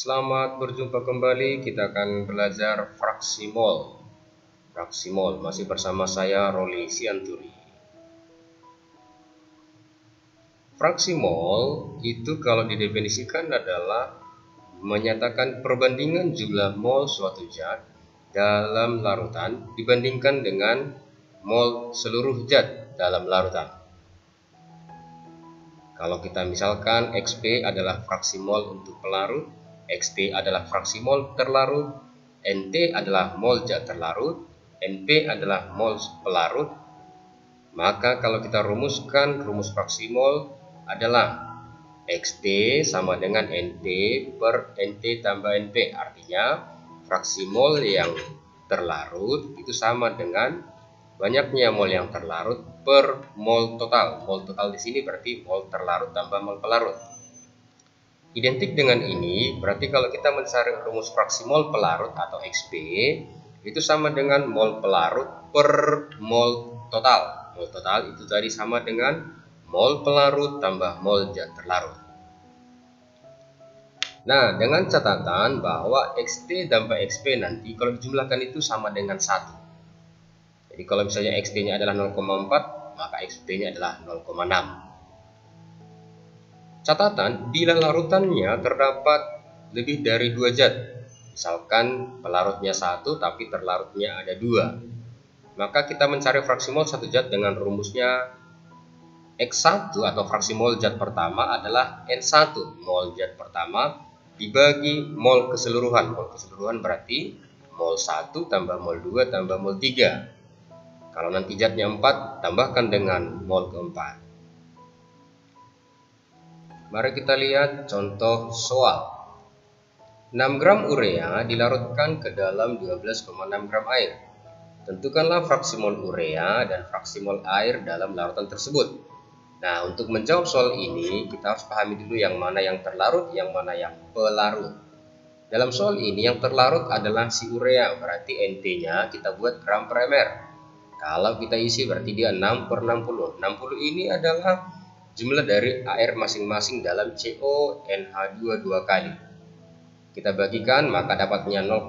Selamat berjumpa kembali, kita akan belajar fraksi mol. Fraksi mol, masih bersama saya Roli Sianturi. Fraksi mol itu kalau didefinisikan adalah menyatakan perbandingan jumlah mol suatu zat dalam larutan dibandingkan dengan mol seluruh zat dalam larutan. Kalau kita misalkan XP adalah fraksi mol untuk pelarut, XT adalah fraksi mol terlarut, NT adalah mol zat terlarut, NP adalah mol pelarut, maka kalau kita rumuskan rumus fraksi mol adalah XT sama dengan NT per NT tambah NP. Artinya fraksi mol yang terlarut itu sama dengan banyaknya mol yang terlarut per mol total. Mol total di sini berarti mol terlarut tambah mol pelarut. Identik dengan ini, berarti kalau kita mencari rumus fraksi mol pelarut atau XP, itu sama dengan mol pelarut per mol total. Mol total itu tadi sama dengan mol pelarut tambah mol zat terlarut. Nah, dengan catatan bahwa XT tambah XP nanti kalau dijumlahkan itu sama dengan 1. Jadi kalau misalnya XT-nya adalah 0,4, maka XP-nya adalah 0,6. Catatan, bila larutannya terdapat lebih dari 2 zat, misalkan pelarutnya 1 tapi terlarutnya ada 2, maka kita mencari fraksi mol satu zat dengan rumusnya X1 atau fraksi mol zat pertama adalah N1, mol zat pertama dibagi mol keseluruhan. Mol keseluruhan berarti mol 1 tambah mol 2 tambah mol 3. Kalau nanti zatnya 4, tambahkan dengan mol keempat. Mari kita lihat contoh soal. 6 gram urea dilarutkan ke dalam 12,6 gram air. Tentukanlah fraksi mol urea dan fraksi mol air dalam larutan tersebut. Nah, untuk menjawab soal ini, kita harus pahami dulu yang mana yang terlarut, yang mana yang pelarut. Dalam soal ini, yang terlarut adalah si urea, berarti NT-nya kita buat gram per ml. Kalau kita isi berarti dia 6 per 60. 60 ini adalah jumlah dari air masing-masing dalam CONH2 2 kali. Kita bagikan maka dapatnya 0,1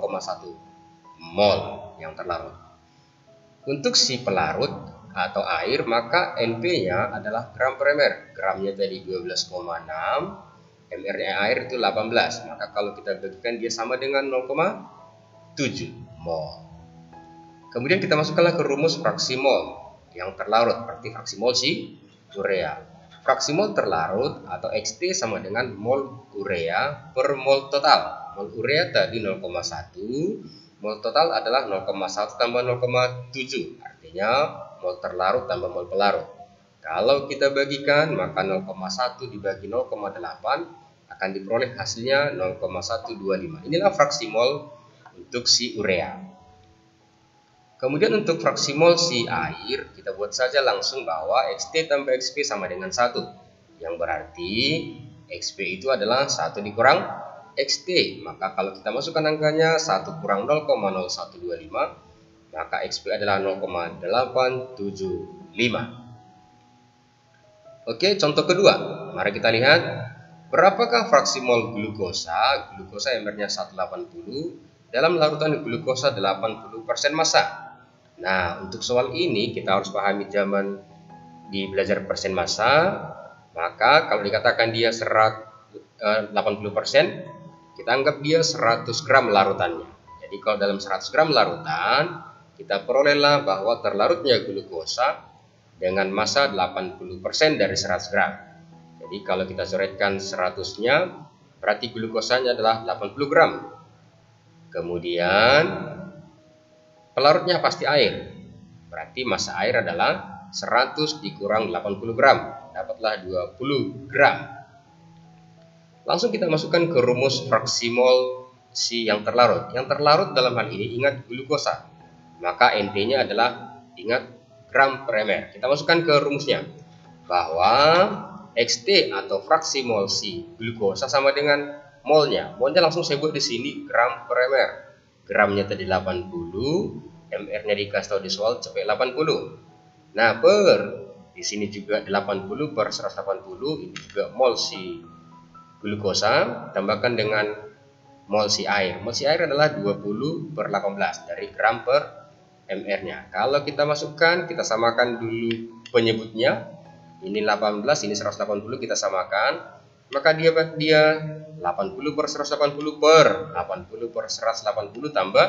mol yang terlarut. Untuk si pelarut atau air maka NP-nya adalah gram per ml. Gramnya tadi 12,6, ml-nya air itu 18. Maka kalau kita bagikan dia sama dengan 0,7 mol. Kemudian kita masukkanlah ke rumus fraksi mol yang terlarut, berarti fraksi mol si urea. Fraksi mol terlarut atau XT sama dengan mol urea per mol total. Mol urea tadi 0,1, mol total adalah 0,1 tambah 0,7. Artinya mol terlarut tambah mol pelarut. Kalau kita bagikan maka 0,1 dibagi 0,8 akan diperoleh hasilnya 0,125. Inilah fraksi mol untuk si urea. Kemudian untuk fraksi mol si air, kita buat saja langsung bahwa XT tambah XP sama dengan 1. Yang berarti XP itu adalah 1 dikurang XT. Maka kalau kita masukkan angkanya 1 kurang 0,0125, maka XP adalah 0,875. Oke, contoh kedua. Mari kita lihat. Berapakah fraksi mol glukosa? Glukosa mR-nya 180 dalam larutan glukosa 80% massa. Nah, untuk soal ini kita harus pahami zaman di belajar persen massa. Maka kalau dikatakan dia 80%, kita anggap dia 100 gram larutannya. Jadi kalau dalam 100 gram larutan, kita perolehlah bahwa terlarutnya glukosa dengan massa 80% dari 100 gram. Jadi kalau kita coretkan 100-nya, berarti glukosanya adalah 80 gram. Kemudian pelarutnya pasti air, berarti massa air adalah 100 dikurang 80 gram, dapatlah 20 gram. Langsung kita masukkan ke rumus fraksi mol si yang terlarut. Yang terlarut dalam hal ini ingat glukosa, maka NT-nya adalah ingat gram per ml. Kita masukkan ke rumusnya bahwa XT atau fraksi mol si glukosa sama dengan molnya. Molnya langsung saya buat di sini gram per ml. Gramnya tadi 80, mR-nya dikasih tahu di soal cepet 80. Nah, per di sini juga 80 per 180, ini juga mol si glukosa, tambahkan dengan mol si air. Mol si air adalah 20/18 dari gram per mR-nya. Kalau kita masukkan, kita samakan dulu penyebutnya. Ini 18, ini 180, kita samakan. Maka dia 80/180 per 80/180 tambah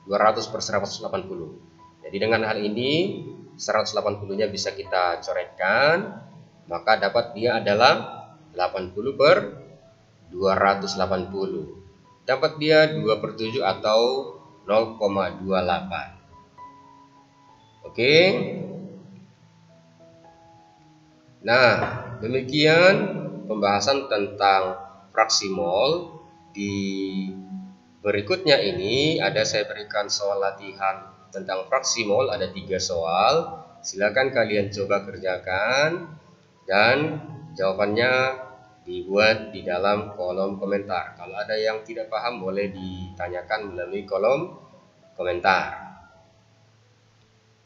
200/180. Jadi dengan hal ini 180-nya bisa kita coretkan, maka dapat dia adalah 80/280. Dapat dia 2/7 atau 0,28. Oke. Nah, demikian pembahasan tentang fraksi mol. Di berikutnya ini saya berikan soal latihan tentang fraksi mol, ada 3 soal. Silakan kalian coba kerjakan dan jawabannya dibuat di dalam kolom komentar. Kalau ada yang tidak paham boleh ditanyakan melalui kolom komentar.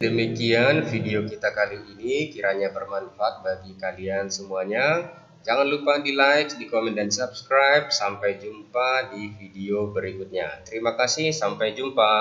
Demikian video kita kali ini, kiranya bermanfaat bagi kalian semuanya. Jangan lupa di like, di komen, dan subscribe. Sampai jumpa di video berikutnya. Terima kasih, sampai jumpa.